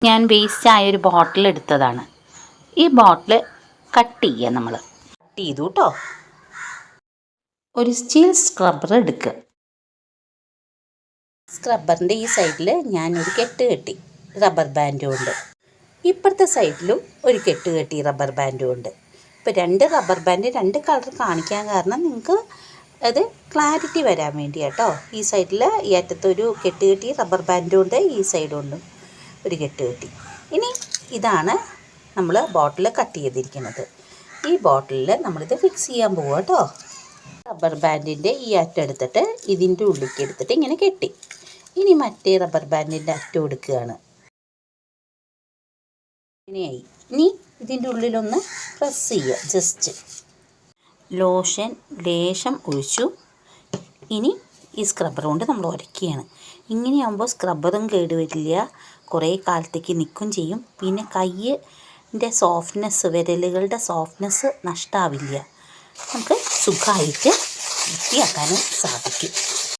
ഞാൻ വേസ്റ്റായൊരു ബോട്ടിൽ എടുത്തതാണ്. ഈ ബോട്ടിൽ കട്ട് ചെയ്യുക. നമ്മൾ കട്ട് ചെയ്തു കേട്ടോ. ഒരു സ്റ്റീൽ സ്ക്രബ്ബർ എടുക്കുക. സ്ക്രബ്ബറിൻ്റെ ഈ സൈഡിൽ ഞാനൊരു കെട്ട് കെട്ടി റബ്ബർ ബാൻഡ് കൊണ്ട്, ഇപ്പുറത്തെ സൈഡിലും ഒരു കെട്ട് കെട്ടി റബ്ബർ ബാൻഡ് കൊണ്ട്. ഇപ്പോൾ 2 റബ്ബർ ബാൻഡ് 2 കളർ കാണിക്കാൻ കാരണം നിങ്ങൾക്ക് അത് ക്ലാരിറ്റി വരാൻ വേണ്ടി കേട്ടോ. ഈ സൈഡിൽ ഈ അറ്റത്തൊരു കെട്ട് കെട്ടി റബ്ബർ ബാൻഡ് കൊണ്ട്, ഈ സൈഡ് കൊണ്ടും ഒരു കെട്ട് കെട്ടി. ഇനി ഇതാണ് നമ്മൾ ബോട്ടിൽ കട്ട് ചെയ്തിരിക്കുന്നത്. ഈ ബോട്ടിലിൽ നമ്മളിത് ഫിക്സ് ചെയ്യാൻ പോവുക കേട്ടോ. റബ്ബർ ബാൻഡിൻ്റെ ഈ അറ്റം എടുത്തിട്ട് ഇതിൻ്റെ ഉള്ളിലേക്ക് എടുത്തിട്ട് ഇങ്ങനെ കെട്ടി. ഇനി മറ്റേ റബ്ബർ ബാൻഡിൻ്റെ അറ്റം എടുക്കുകയാണ്. ഇങ്ങനെയായി. ഇനി ഇതിൻ്റെ ഉള്ളിലൊന്ന് പ്രസ് ചെയ്യുക. ജസ്റ്റ് ലോഷൻ ലേശം ഒഴിച്ചു. ഇനി ഈ സ്ക്രബ്ബർ കൊണ്ട് നമ്മൾ ഉരയ്ക്കുകയാണ്. ഇങ്ങനെയാകുമ്പോൾ സ്ക്രബ്ബറും കേടുവരില്ല, കുറേ കാലത്തേക്ക് നിൽക്കും ചെയ്യും. പിന്നെ കയ്യിൻ്റെ സോഫ്റ്റ്നെസ്, വിരലുകളുടെ സോഫ്റ്റ്നെസ് നഷ്ടമാവില്ല. നമുക്ക് സുഖമായിട്ട് വൃത്തിയാക്കാനും സാധിക്കും.